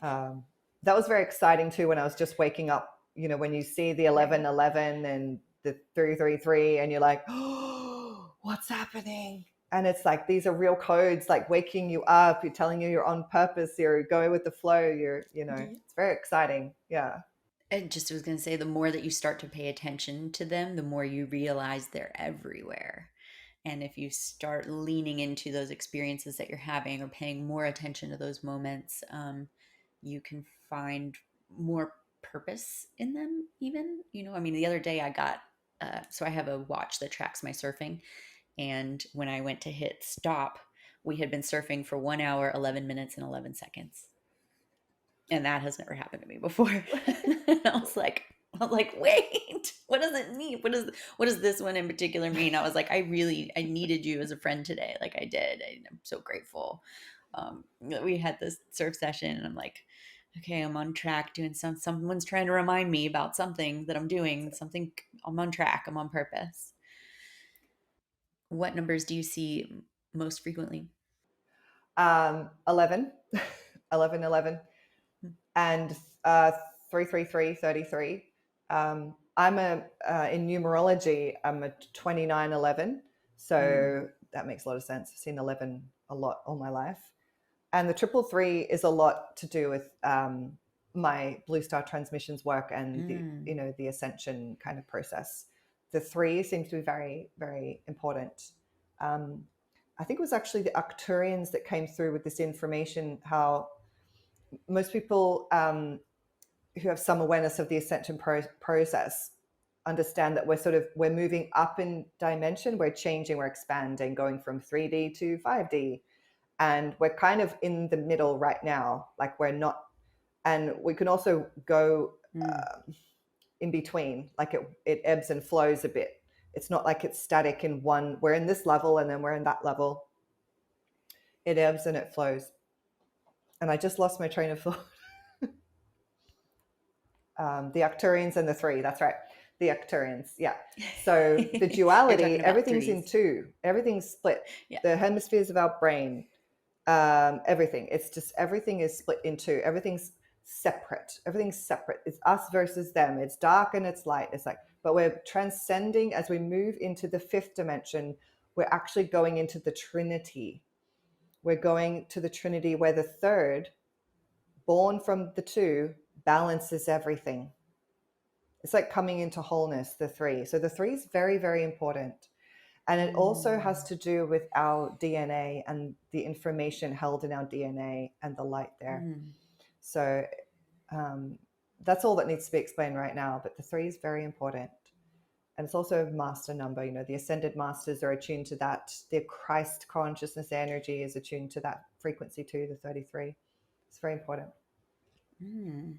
um, that was very exciting too when I was just waking up. When you see the Right. 1111 and the 333, and you're like, oh, what's happening? And it's like these are real codes, like waking you up. You're telling you you're on purpose. You're going with the flow. Yeah. It's very exciting. Yeah. And just was going to say, the more that you start to pay attention to them, the more you realize they're everywhere. And if you start leaning into those experiences that you're having or paying more attention to those moments, you can find more purpose in them, even. I mean, the other day I got, so I have a watch that tracks my surfing. And when I went to hit stop, we had been surfing for 1 hour, 11 minutes, and 11 seconds. And that has never happened to me before. I was like, wait, what does it mean? What does this one in particular mean? I was like, I needed you as a friend today. Like I did. I'm so grateful. We had this surf session, and I'm like, okay, I'm on track doing someone's trying to remind me about something that I'm doing, something. I'm on track. I'm on purpose. What numbers do you see most frequently? 11, 11, 11, and 333, 33. I'm in numerology, I'm a 2911. Mm. So that makes a lot of sense. I've seen 11 a lot all my life. And the triple three is a lot to do with my blue star transmissions work and Mm. the ascension kind of process. The three seems to be very, very important. Um, I think it was actually the Arcturians that came through with this information. How most people who have some awareness of the ascension process understand that we're moving up in dimension, we're changing, we're expanding, going from 3D to 5D, and we're kind of in the middle right now. Like we're not, and we can also go Mm. in between. Like it ebbs and flows a bit. It's not like it's static in one. We're in this level and then we're in that level. It ebbs and it flows. And I just lost my train of thought. The Arcturians and the three. That's right. The Arcturians. Yeah. So the You're talking duality, about everything's in threes. two. Everything's split. Yeah. The hemispheres of our brain. Everything. It's just everything is split into, everything's separate. Everything's separate. It's us versus them. It's dark and it's light. It's like, but we're transcending as we move into the fifth dimension. We're actually going into the Trinity. We're going to the Trinity where the third, born from the two, balances everything. It's like coming into wholeness, the three. So the three is very, very important. And it also has Mm. to do with our DNA and the information held in our DNA and the light there. Mm. So that's all that needs to be explained right now. But the three is very important. And it's also a master number. You know, the ascended masters are attuned to that. The Christ consciousness energy is attuned to that frequency too, the 33. It's very important. Mm.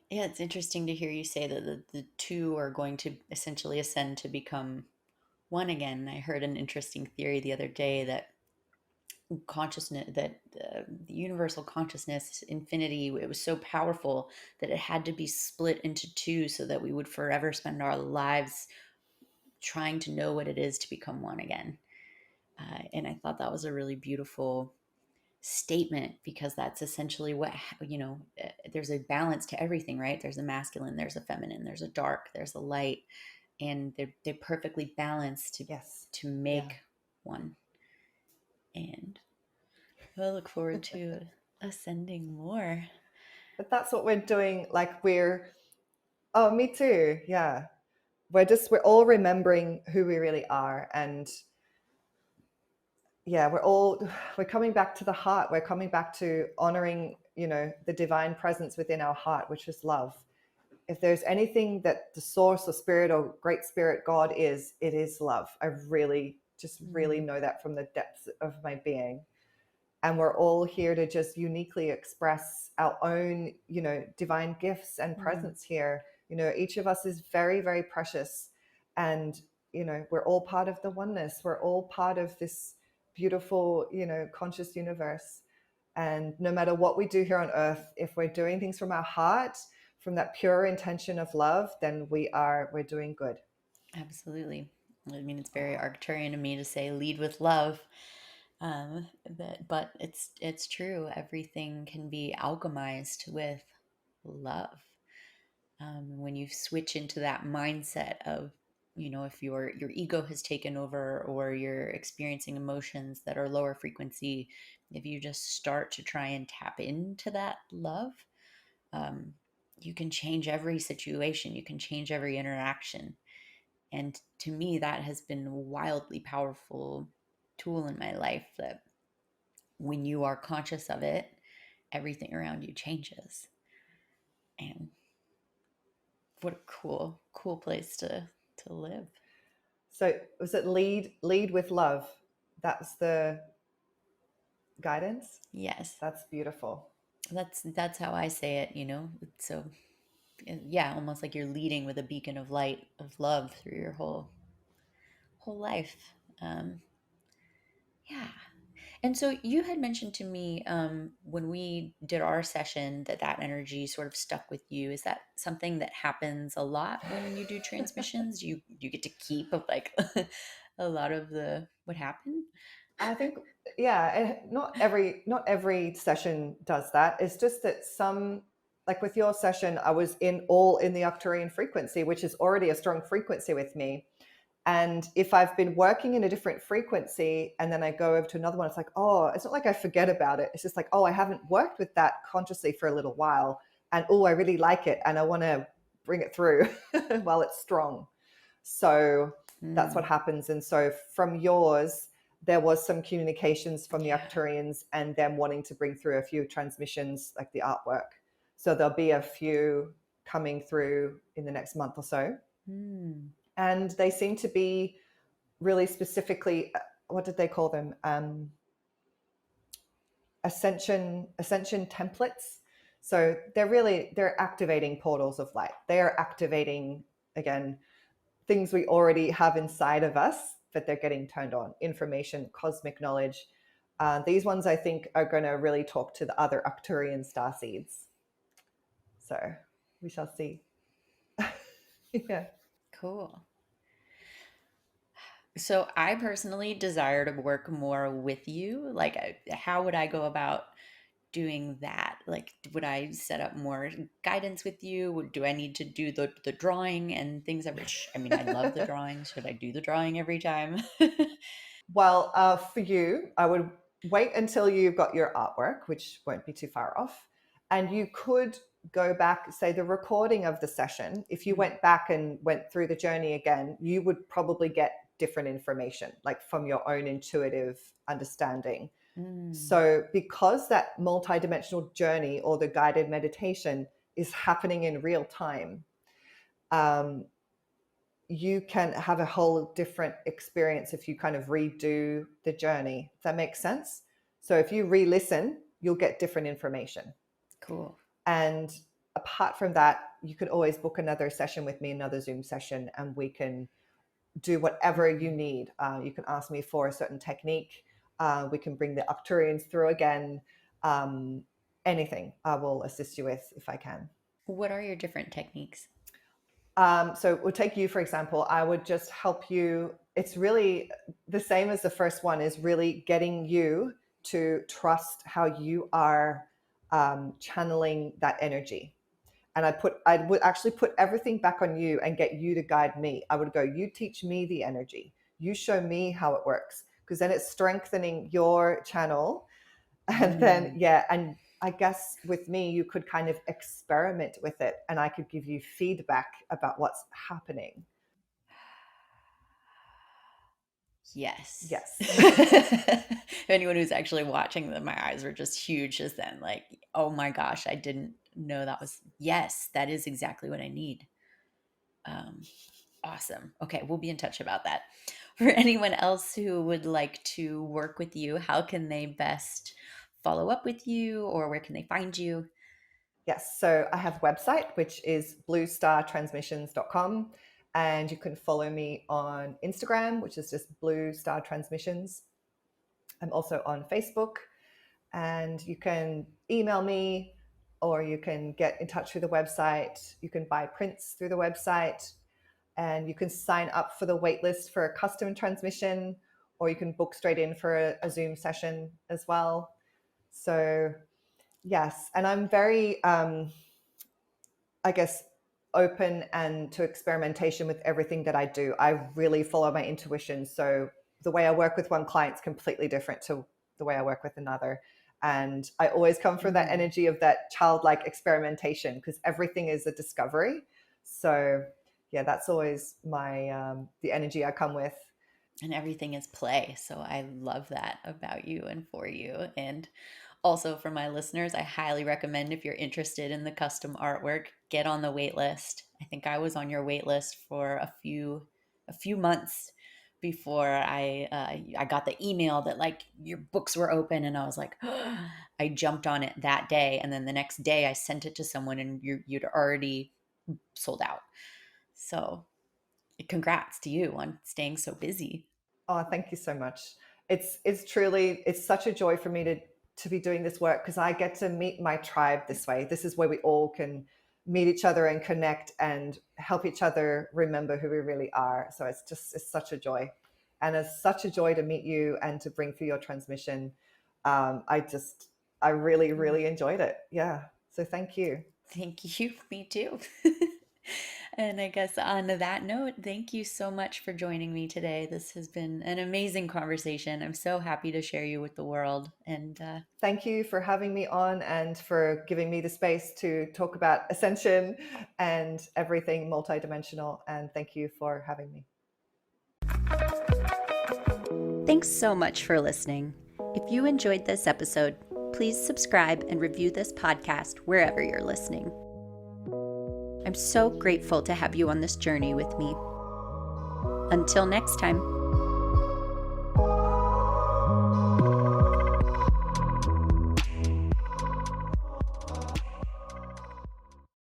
Yeah, it's interesting to hear you say that the two are going to essentially ascend to become one again. I heard an interesting theory the other day that consciousness, that the universal consciousness, infinity, it was so powerful that it had to be split into two so that we would forever spend our lives trying to know what it is to become one again. And I thought that was a really beautiful statement because that's essentially what, there's a balance to everything, right? There's a masculine, there's a feminine, there's a dark, there's a light, and they're perfectly balanced Yes. to Yeah. make one. And I look forward to ascending more. But that's what we're doing. Like oh, me too. Yeah. We're all remembering who we really are. And yeah, we're coming back to the heart. We're coming back to honoring, the divine presence within our heart, which is love. If there's anything that the source or spirit or great spirit God is, it is love. I really just really Mm. know that from the depths of my being. And we're all here to just uniquely express our own, divine gifts and Mm. presence here. Each of us is very, very precious. And, we're all part of the oneness. We're all part of this beautiful, conscious universe. And no matter what we do here on earth, if we're doing things from our heart, from that pure intention of love, then we're doing good. Absolutely. I mean, it's very Arcturian of me to say lead with love. But it's true. Everything can be alchemized with love. When you switch into that mindset of, if your ego has taken over or you're experiencing emotions that are lower frequency, if you just start to try and tap into that love, um, you can change every situation. You can change every interaction. And to me, that has been a wildly powerful tool in my life that when you are conscious of it, everything around you changes. And what a cool place to live. So was it lead with love? That's the guidance. Yes, That's beautiful. that's how I say it. So yeah, almost like you're leading with a beacon of light of love through your whole life. Um, yeah. And so you had mentioned to me when we did our session that energy sort of stuck with you. Is that something that happens a lot when you do transmissions? You get to keep like a lot of the what happened? I think, yeah, not every session does that. It's just that like with your session, I was in the Arcturian frequency, which is already a strong frequency with me. And if I've been working in a different frequency and then I go over to another one, it's like, oh, it's not like I forget about it. It's just like, oh, I haven't worked with that consciously for a little while. And oh, I really like it. And I want to bring it through while it's strong. So that's what Mm, happens. And so from yours, there was some communications from the yeah. Arcturians and them wanting to bring through a few transmissions, like the artwork. So there'll be a few coming through in the next month or so. Mm, And they seem to be really specifically, what did they call them? Ascension templates. So they're activating portals of light. They are activating, again, things we already have inside of us, but they're getting turned on. Information, cosmic knowledge. These ones I think are going to really talk to the other Arcturian starseeds. So we shall see. Yeah. cool. So I personally desire to work more with you. Like, how would I go about doing that? Like, would I set up more guidance with you? Do I need to do the drawing and things of which, I mean, I love the drawing. Should I do the drawing every time? Well, for you, I would wait until you've got your artwork, which won't be too far off. And you could go back, say, the recording of the session. If you went back and went through the journey again, you would probably get different information, like from your own intuitive understanding. Mm, So, because that multidimensional journey or the guided meditation is happening in real time, um, you can have a whole different experience if you kind of redo the journey. Does that make sense? So if you re-listen, you'll get different information. cool. And apart from that, you could always book another session with me, another Zoom session, and we can do whatever you need. You can ask me for a certain technique. We can bring the Arcturians through again. Anything I will assist you with if I can. What are your different techniques? So we'll take you, for example, I would just help you. It's really the same as the first one, is really getting you to trust how you are channeling that energy. And I would actually put everything back on you and get you to guide me. I would go, you teach me the energy. You show me how it works. Because then it's strengthening your channel. And then, Mm. yeah, and I guess with me, you could kind of experiment with it and I could give you feedback about what's happening. Yes. Yes. Anyone who's actually watching them, my eyes were just huge just then. Like, oh my gosh, I didn't know that was, yes, that is exactly what I need. Um, awesome. Okay, we'll be in touch about that. For anyone else who would like to work with you, how can they best follow up with you or where can they find you? Yes. So I have a website, which is bluestartransmissions.com. And you can follow me on Instagram, which is just Blue Star Transmissions. I'm also on Facebook. And you can email me or you can get in touch through the website. You can buy prints through the website and you can sign up for the waitlist for a custom transmission or you can book straight in for a Zoom session as well. So yes, and I'm very, I guess, open and to experimentation with everything that I do. I really follow my intuition. So the way I work with one client is completely different to the way I work with another. And I always come from that Mm. energy of that childlike experimentation because everything is a discovery. So yeah, that's always my the energy I come with. And everything is play. So I love that about you and for you. And also for my listeners, I highly recommend if you're interested in the custom artwork, get on the wait list. I think I was on your wait list for a few months before I got the email that like your books were open and I was like I jumped on it that day and then the next day I sent it to someone and you'd already sold out. So congrats to you on staying so busy. Oh, thank you so much. It's truly it's such a joy for me to be doing this work because I get to meet my tribe this way. This is where we all can meet each other and connect and help each other remember who we really are. So it's such a joy, and it's such a joy to meet you and to bring through your transmission. I really enjoyed it. Yeah. So thank you. Thank you. Me too. And I guess on that note, thank you so much for joining me today. This has been an amazing conversation. I'm so happy to share you with the world. And Thank you for having me on and for giving me the space to talk about ascension and everything multidimensional. And thank you for having me. thanks so much for listening. If you enjoyed this episode, please subscribe and review this podcast wherever you're listening. I'm so grateful to have you on this journey with me. Until next time.